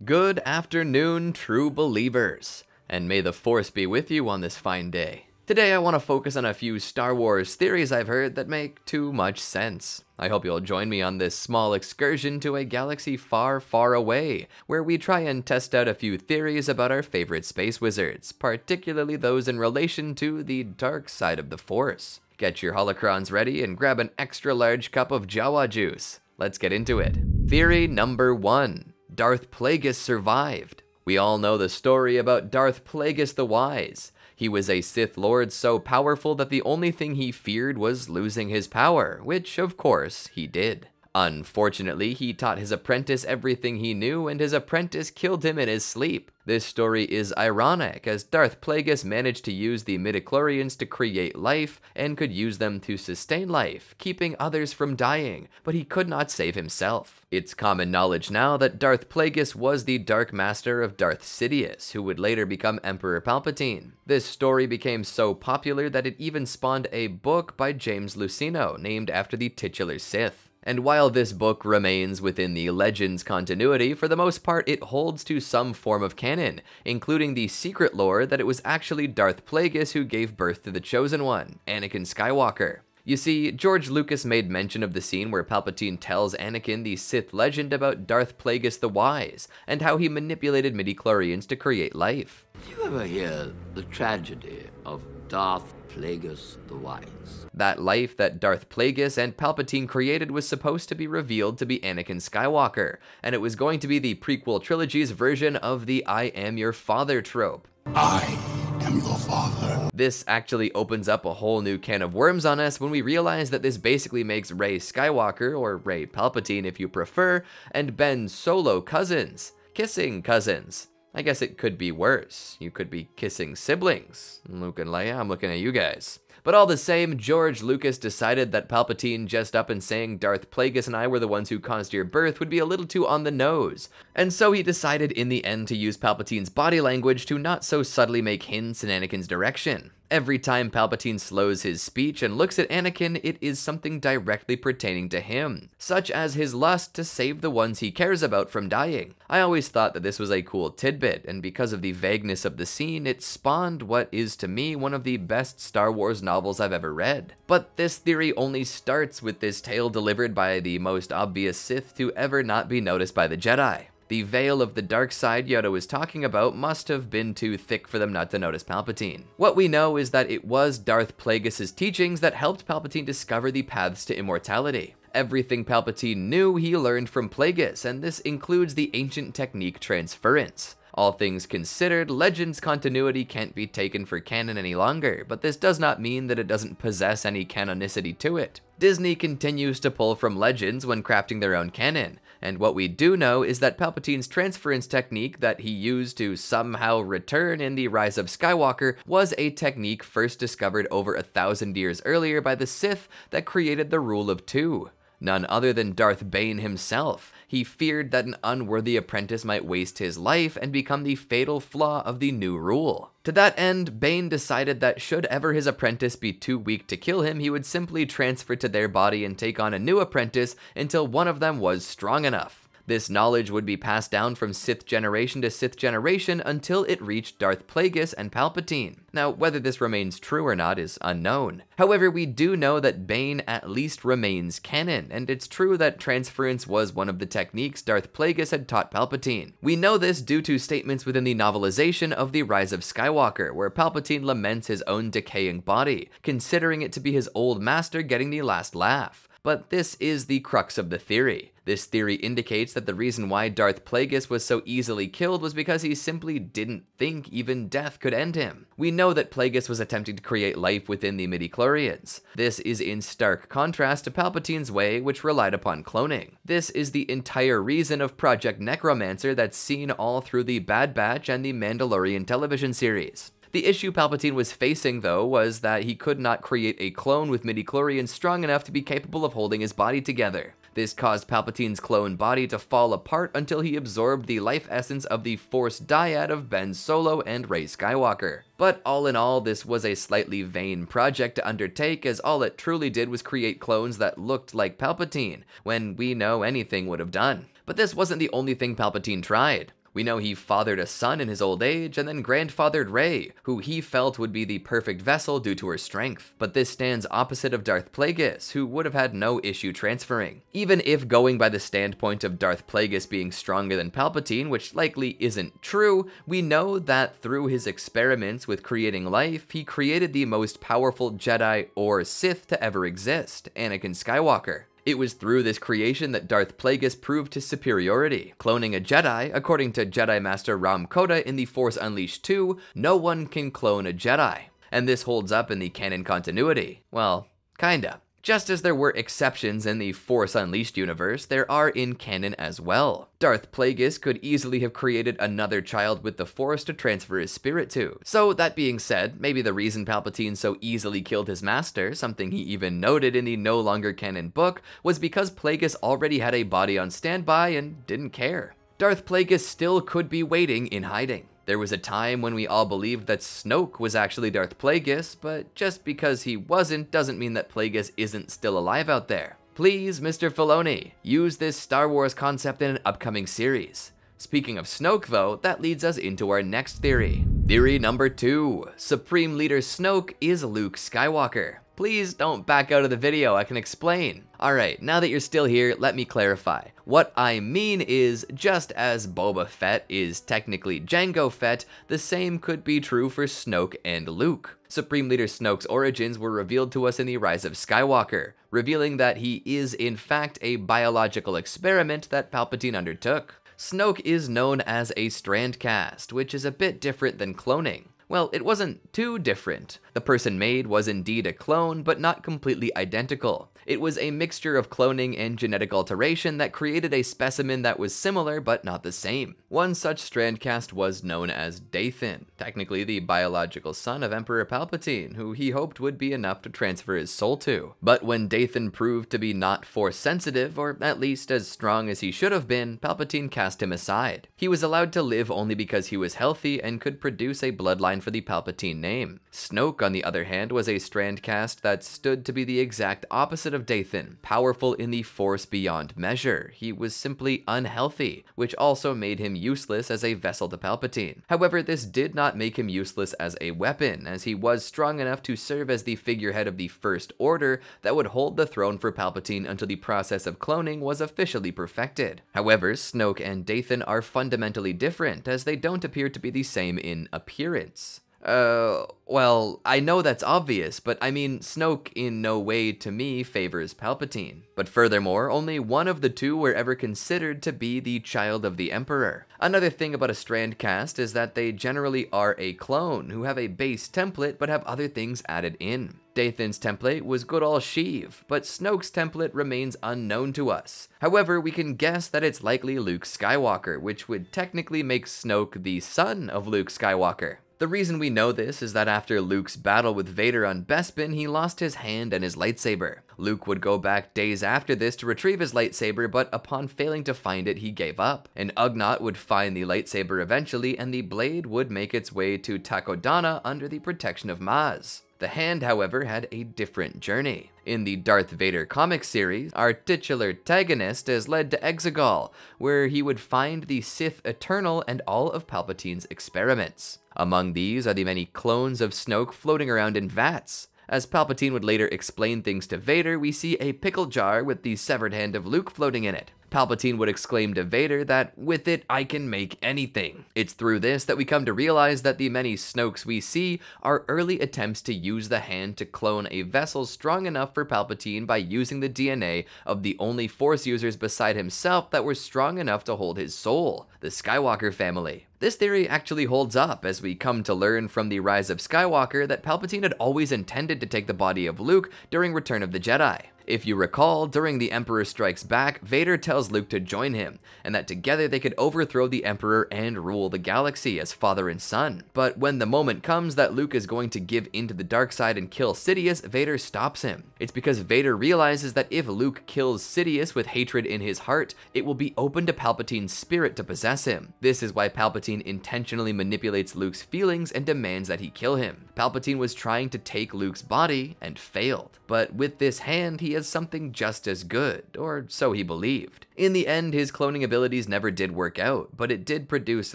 Good afternoon, true believers, and may the Force be with you on this fine day. Today I want to focus on a few Star Wars theories I've heard that make too much sense. I hope you'll join me on this small excursion to a galaxy far, far away, where we try and test out a few theories about our favorite space wizards, particularly those in relation to the dark side of the Force. Get your holocrons ready and grab an extra large cup of Jawa Juice. Let's get into it. Theory number 1. Darth Plagueis survived. We all know the story about Darth Plagueis the Wise. He was a Sith Lord so powerful that the only thing he feared was losing his power, which, of course, he did. Unfortunately, he taught his apprentice everything he knew, and his apprentice killed him in his sleep. This story is ironic, as Darth Plagueis managed to use the midichlorians to create life, and could use them to sustain life, keeping others from dying, but he could not save himself. It's common knowledge now that Darth Plagueis was the Dark Master of Darth Sidious, who would later become Emperor Palpatine. This story became so popular that it even spawned a book by James Luceno, named after the titular Sith. And while this book remains within the Legends continuity, for the most part it holds to some form of canon, including the secret lore that it was actually Darth Plagueis who gave birth to the Chosen One, Anakin Skywalker. You see, George Lucas made mention of the scene where Palpatine tells Anakin the Sith legend about Darth Plagueis the Wise, and how he manipulated midichlorians to create life. Did you ever hear the tragedy of Darth Plagueis the Wise? That life that Darth Plagueis and Palpatine created was supposed to be revealed to be Anakin Skywalker, and it was going to be the prequel trilogy's version of the I am your father trope. I am your father. This actually opens up a whole new can of worms on us when we realize that this basically makes Rey Skywalker, or Rey Palpatine if you prefer, and Ben Solo cousins. Kissing cousins. I guess it could be worse. You could be kissing siblings. Luke and Leia, I'm looking at you guys. But all the same, George Lucas decided that Palpatine just up and saying Darth Plagueis and I were the ones who caused your birth would be a little too on the nose. And so he decided in the end to use Palpatine's body language to not so subtly make hints in Anakin's direction. Every time Palpatine slows his speech and looks at Anakin, it is something directly pertaining to him, such as his lust to save the ones he cares about from dying. I always thought that this was a cool tidbit, and because of the vagueness of the scene, it spawned what is to me one of the best Star Wars novels I've ever read. But this theory only starts with this tale delivered by the most obvious Sith to ever not be noticed by the Jedi. The veil of the dark side Yoda was talking about must have been too thick for them not to notice Palpatine. What we know is that it was Darth Plagueis' teachings that helped Palpatine discover the paths to immortality. Everything Palpatine knew he learned from Plagueis, and this includes the ancient technique transference. All things considered, Legends continuity can't be taken for canon any longer, but this does not mean that it doesn't possess any canonicity to it. Disney continues to pull from Legends when crafting their own canon, and what we do know is that Palpatine's transference technique that he used to somehow return in The Rise of Skywalker was a technique first discovered over 1,000 years earlier by the Sith that created the Rule of Two. None other than Darth Bane himself. He feared that an unworthy apprentice might waste his life and become the fatal flaw of the new rule. To that end, Bane decided that should ever his apprentice be too weak to kill him, he would simply transfer to their body and take on a new apprentice until one of them was strong enough. This knowledge would be passed down from Sith generation to Sith generation until it reached Darth Plagueis and Palpatine. Now, whether this remains true or not is unknown. However, we do know that Bane at least remains canon, and it's true that transference was one of the techniques Darth Plagueis had taught Palpatine. We know this due to statements within the novelization of The Rise of Skywalker, where Palpatine laments his own decaying body, considering it to be his old master getting the last laugh. But this is the crux of the theory. This theory indicates that the reason why Darth Plagueis was so easily killed was because he simply didn't think even death could end him. We know that Plagueis was attempting to create life within the midichlorians. This is in stark contrast to Palpatine's way, which relied upon cloning. This is the entire reason of Project Necromancer that's seen all through the Bad Batch and the Mandalorian television series. The issue Palpatine was facing, though, was that he could not create a clone with midichlorians strong enough to be capable of holding his body together. This caused Palpatine's clone body to fall apart until he absorbed the life essence of the Force dyad of Ben Solo and Rey Skywalker. But all in all, this was a slightly vain project to undertake, as all it truly did was create clones that looked like Palpatine, when we know anything would have done. But this wasn't the only thing Palpatine tried. We know he fathered a son in his old age, and then grandfathered Rey, who he felt would be the perfect vessel due to her strength. But this stands opposite of Darth Plagueis, who would have had no issue transferring. Even if going by the standpoint of Darth Plagueis being stronger than Palpatine, which likely isn't true, we know that through his experiments with creating life, he created the most powerful Jedi or Sith to ever exist, Anakin Skywalker. It was through this creation that Darth Plagueis proved his superiority. Cloning a Jedi, according to Jedi Master Ram Koda in The Force Unleashed 2, no one can clone a Jedi. And this holds up in the canon continuity. Well, kinda. Just as there were exceptions in the Force Unleashed universe, there are in canon as well. Darth Plagueis could easily have created another child with the Force to transfer his spirit to. So that being said, maybe the reason Palpatine so easily killed his master, something he even noted in the no longer canon book, was because Plagueis already had a body on standby and didn't care. Darth Plagueis still could be waiting in hiding. There was a time when we all believed that Snoke was actually Darth Plagueis, but just because he wasn't doesn't mean that Plagueis isn't still alive out there. Please, Mr. Filoni, use this Star Wars concept in an upcoming series. Speaking of Snoke though, that leads us into our next theory. Theory number 2, Supreme Leader Snoke is Luke Skywalker. Please don't back out of the video, I can explain. Alright, now that you're still here, let me clarify. What I mean is, just as Boba Fett is technically Jango Fett, the same could be true for Snoke and Luke. Supreme Leader Snoke's origins were revealed to us in The Rise of Skywalker, revealing that he is in fact a biological experiment that Palpatine undertook. Snoke is known as a strand cast, which is a bit different than cloning. Well, it wasn't too different. The person made was indeed a clone, but not completely identical. It was a mixture of cloning and genetic alteration that created a specimen that was similar but not the same. One such strand cast was known as Dathan, technically the biological son of Emperor Palpatine, who he hoped would be enough to transfer his soul to. But when Dathan proved to be not Force sensitive, or at least as strong as he should have been, Palpatine cast him aside. He was allowed to live only because he was healthy and could produce a bloodline for the Palpatine name. Snoke, on the other hand, was a strand cast that stood to be the exact opposite of Dathan, powerful in the Force beyond measure. He was simply unhealthy, which also made him useless as a vessel to Palpatine. However, this did not make him useless as a weapon, as he was strong enough to serve as the figurehead of the First Order that would hold the throne for Palpatine until the process of cloning was officially perfected. However, Snoke and Dathan are fundamentally different, as they don't appear to be the same in appearance. Well, I know that's obvious, but I mean, Snoke in no way to me favors Palpatine. But furthermore, only one of the two were ever considered to be the child of the Emperor. Another thing about a strand cast is that they generally are a clone, who have a base template but have other things added in. Dathan's template was good ol' Sheev, but Snoke's template remains unknown to us. However, we can guess that it's likely Luke Skywalker, which would technically make Snoke the son of Luke Skywalker. The reason we know this is that after Luke's battle with Vader on Bespin, he lost his hand and his lightsaber. Luke would go back days after this to retrieve his lightsaber, but upon failing to find it, he gave up. An Ugnaught would find the lightsaber eventually, and the blade would make its way to Takodana under the protection of Maz. The hand, however, had a different journey. In the Darth Vader comic series, our titular antagonist is led to Exegol, where he would find the Sith Eternal and all of Palpatine's experiments. Among these are the many clones of Snoke floating around in vats. As Palpatine would later explain things to Vader, we see a pickle jar with the severed hand of Luke floating in it. Palpatine would exclaim to Vader that, "With it, I can make anything." It's through this that we come to realize that the many Snokes we see are early attempts to use the hand to clone a vessel strong enough for Palpatine by using the DNA of the only Force users beside himself that were strong enough to hold his soul, the Skywalker family. This theory actually holds up, as we come to learn from The Rise of Skywalker that Palpatine had always intended to take the body of Luke during Return of the Jedi. If you recall, during The Emperor Strikes Back, Vader tells Luke to join him, and that together they could overthrow the Emperor and rule the galaxy as father and son. But when the moment comes that Luke is going to give into the dark side and kill Sidious, Vader stops him. It's because Vader realizes that if Luke kills Sidious with hatred in his heart, it will be open to Palpatine's spirit to possess him. This is why Palpatine intentionally manipulates Luke's feelings and demands that he kill him. Palpatine was trying to take Luke's body and failed. But with this hand, he ability as something just as good, or so he believed. In the end, his cloning abilities never did work out, but it did produce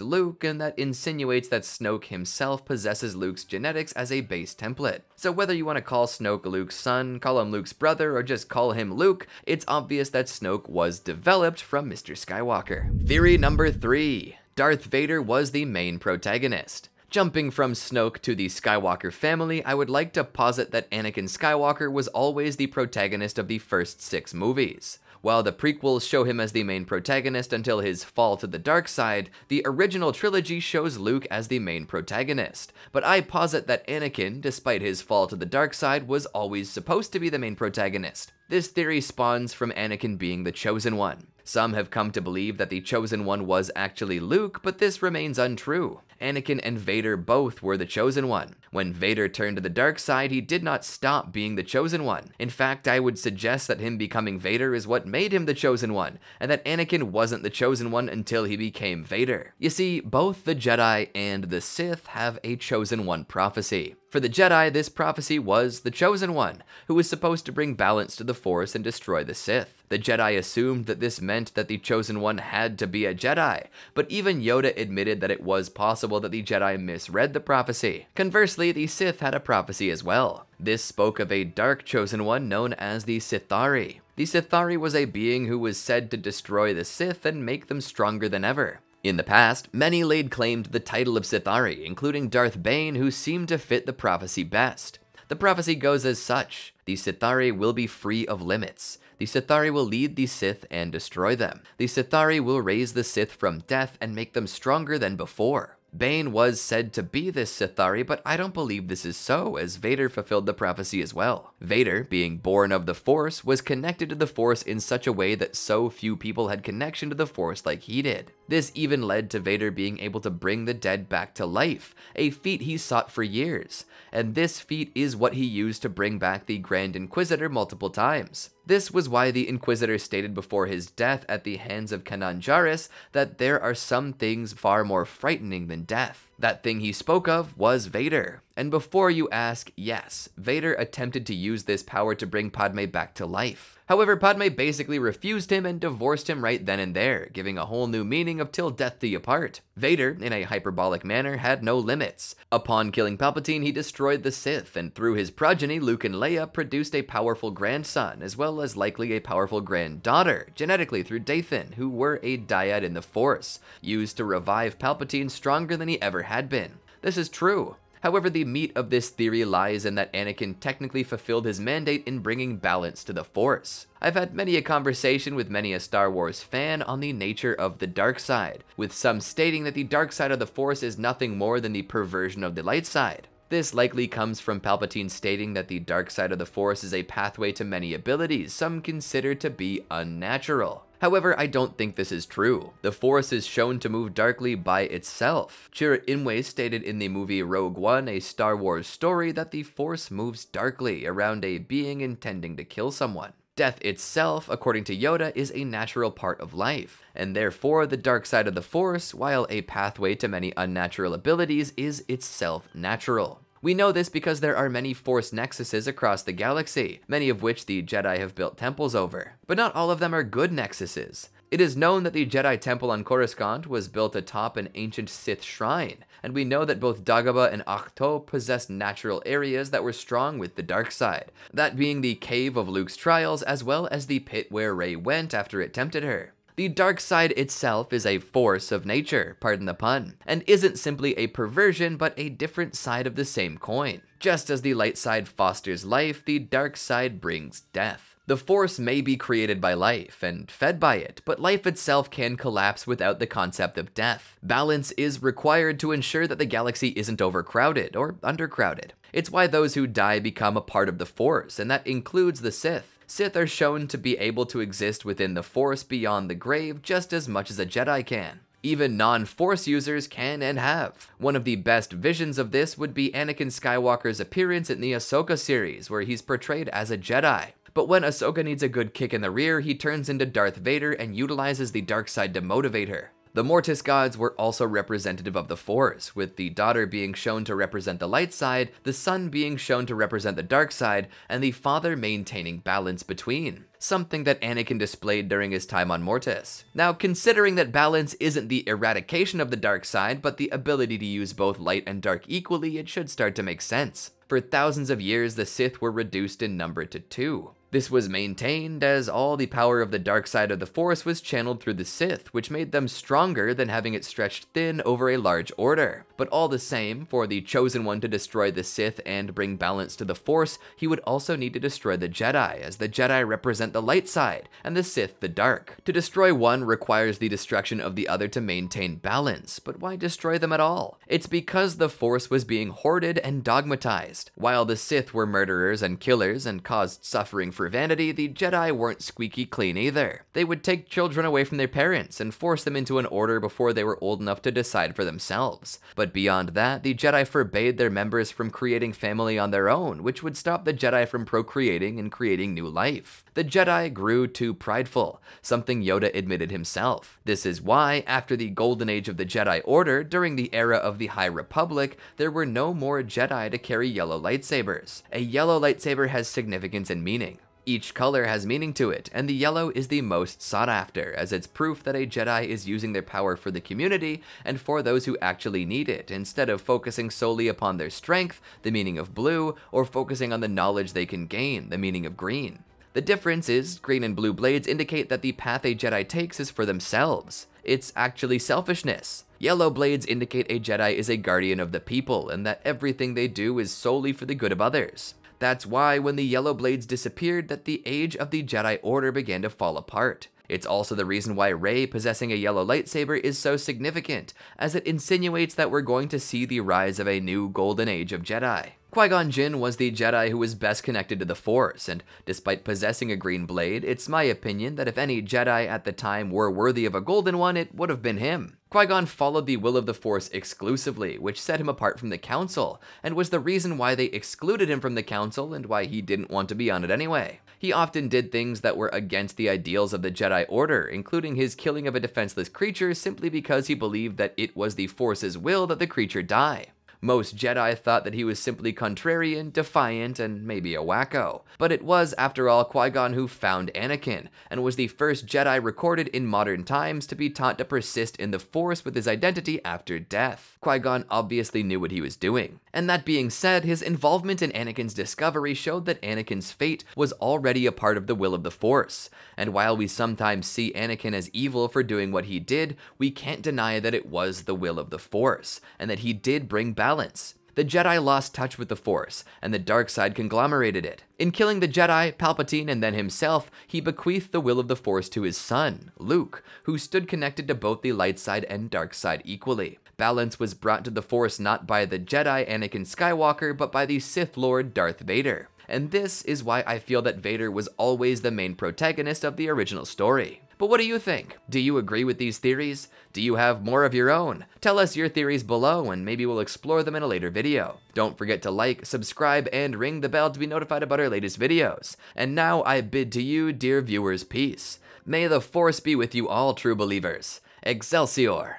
Luke, and that insinuates that Snoke himself possesses Luke's genetics as a base template. So whether you want to call Snoke Luke's son, call him Luke's brother, or just call him Luke, it's obvious that Snoke was developed from Mr. Skywalker. Theory number 3. Darth Vader was the main protagonist. Jumping from Snoke to the Skywalker family, I would like to posit that Anakin Skywalker was always the protagonist of the first 6 movies. While the prequels show him as the main protagonist until his fall to the dark side, the original trilogy shows Luke as the main protagonist. But I posit that Anakin, despite his fall to the dark side, was always supposed to be the main protagonist. This theory spawns from Anakin being the Chosen One. Some have come to believe that the Chosen One was actually Luke, but this remains untrue. Anakin and Vader both were the Chosen One. When Vader turned to the dark side, he did not stop being the Chosen One. In fact, I would suggest that him becoming Vader is what made him the Chosen One, and that Anakin wasn't the Chosen One until he became Vader. You see, both the Jedi and the Sith have a Chosen One prophecy. For the Jedi, this prophecy was the Chosen One, who was supposed to bring balance to the Force and destroy the Sith. The Jedi assumed that this meant that the Chosen One had to be a Jedi, but even Yoda admitted that it was possible that the Jedi misread the prophecy. Conversely, the Sith had a prophecy as well. This spoke of a dark Chosen One known as the Sithari. The Sithari was a being who was said to destroy the Sith and make them stronger than ever. In the past, many laid claim to the title of Sithari, including Darth Bane, who seemed to fit the prophecy best. The prophecy goes as such: the Sithari will be free of limits. The Sithari will lead the Sith and destroy them. The Sithari will raise the Sith from death and make them stronger than before. Bane was said to be this Sithari, but I don't believe this is so, as Vader fulfilled the prophecy as well. Vader, being born of the Force, was connected to the Force in such a way that so few people had connection to the Force like he did. This even led to Vader being able to bring the dead back to life, a feat he sought for years. And this feat is what he used to bring back the Grand Inquisitor multiple times. This was why the Inquisitor stated before his death at the hands of Kanan Jarrus that there are some things far more frightening than death. That thing he spoke of was Vader. And before you ask, yes, Vader attempted to use this power to bring Padme back to life. However, Padme basically refused him and divorced him right then and there, giving a whole new meaning of till death do you part. Vader, in a hyperbolic manner, had no limits. Upon killing Palpatine, he destroyed the Sith, and through his progeny, Luke and Leia, produced a powerful grandson, as well as likely a powerful granddaughter, genetically through Dathan, who were a dyad in the Force, used to revive Palpatine stronger than he ever had been. This is true. However, the meat of this theory lies in that Anakin technically fulfilled his mandate in bringing balance to the Force. I've had many a conversation with many a Star Wars fan on the nature of the dark side, with some stating that the dark side of the Force is nothing more than the perversion of the light side. This likely comes from Palpatine stating that the dark side of the Force is a pathway to many abilities some consider to be unnatural. However, I don't think this is true. The Force is shown to move darkly by itself. Chirrut Imwe stated in the movie Rogue One, a Star Wars story, that the Force moves darkly around a being intending to kill someone. Death itself, according to Yoda, is a natural part of life, and therefore the dark side of the Force, while a pathway to many unnatural abilities, is itself natural. We know this because there are many Force nexuses across the galaxy, many of which the Jedi have built temples over. But not all of them are good nexuses. It is known that the Jedi Temple on Coruscant was built atop an ancient Sith shrine, and we know that both Dagobah and Ahch-To possessed natural areas that were strong with the dark side, that being the Cave of Luke's Trials as well as the pit where Rey went after it tempted her. The dark side itself is a force of nature, pardon the pun, and isn't simply a perversion but a different side of the same coin. Just as the light side fosters life, the dark side brings death. The Force may be created by life and fed by it, but life itself can collapse without the concept of death. Balance is required to ensure that the galaxy isn't overcrowded or undercrowded. It's why those who die become a part of the Force, and that includes the Sith. Sith are shown to be able to exist within the Force beyond the grave just as much as a Jedi can. Even non-Force users can and have. One of the best visions of this would be Anakin Skywalker's appearance in the Ahsoka series, where he's portrayed as a Jedi. But when Ahsoka needs a good kick in the rear, he turns into Darth Vader and utilizes the dark side to motivate her. The Mortis gods were also representative of the Force, with the daughter being shown to represent the light side, the son being shown to represent the dark side, and the father maintaining balance between. Something that Anakin displayed during his time on Mortis. Now, considering that balance isn't the eradication of the dark side, but the ability to use both light and dark equally, it should start to make sense. For thousands of years, the Sith were reduced in number to 2. This was maintained as all the power of the dark side of the Force was channeled through the Sith, which made them stronger than having it stretched thin over a large order. But all the same, for the Chosen One to destroy the Sith and bring balance to the Force, he would also need to destroy the Jedi, as the Jedi represent the light side, and the Sith the dark. To destroy one requires the destruction of the other to maintain balance, but why destroy them at all? It's because the Force was being hoarded and dogmatized. While the Sith were murderers and killers and caused suffering for vanity, the Jedi weren't squeaky clean either. They would take children away from their parents and force them into an order before they were old enough to decide for themselves. But beyond that, the Jedi forbade their members from creating family on their own, which would stop the Jedi from procreating and creating new life. The Jedi grew too prideful, something Yoda admitted himself. This is why, after the Golden Age of the Jedi Order, during the era of the High Republic, there were no more Jedi to carry yellow lightsabers. A yellow lightsaber has significance and meaning. Each color has meaning to it, and the yellow is the most sought after, as it's proof that a Jedi is using their power for the community and for those who actually need it, instead of focusing solely upon their strength, the meaning of blue, or focusing on the knowledge they can gain, the meaning of green. The difference is, green and blue blades indicate that the path a Jedi takes is for themselves. It's actually selfishness. Yellow blades indicate a Jedi is a guardian of the people, and that everything they do is solely for the good of others. That's why when the yellow blades disappeared, that the age of the Jedi Order began to fall apart. It's also the reason why Rey possessing a yellow lightsaber is so significant, as it insinuates that we're going to see the rise of a new golden age of Jedi. Qui-Gon Jinn was the Jedi who was best connected to the Force, and despite possessing a green blade, it's my opinion that if any Jedi at the time were worthy of a golden one, it would have been him. Qui-Gon followed the will of the Force exclusively, which set him apart from the Council, and was the reason why they excluded him from the Council and why he didn't want to be on it anyway. He often did things that were against the ideals of the Jedi Order, including his killing of a defenseless creature simply because he believed that it was the Force's will that the creature die. Most Jedi thought that he was simply contrarian, defiant, and maybe a wacko. But it was, after all, Qui-Gon who found Anakin, and was the first Jedi recorded in modern times to be taught to persist in the Force with his identity after death. Qui-Gon obviously knew what he was doing. And that being said, his involvement in Anakin's discovery showed that Anakin's fate was already a part of the will of the Force. And while we sometimes see Anakin as evil for doing what he did, we can't deny that it was the will of the Force, and that he did bring balance. The Jedi lost touch with the Force, and the dark side conglomerated it. In killing the Jedi, Palpatine, and then himself, he bequeathed the will of the Force to his son, Luke, who stood connected to both the light side and dark side equally. Balance was brought to the Force not by the Jedi Anakin Skywalker, but by the Sith Lord Darth Vader. And this is why I feel that Vader was always the main protagonist of the original story. But what do you think? Do you agree with these theories? Do you have more of your own? Tell us your theories below and maybe we'll explore them in a later video. Don't forget to like, subscribe, and ring the bell to be notified about our latest videos. And now I bid to you, dear viewers, peace. May the Force be with you all, true believers. Excelsior!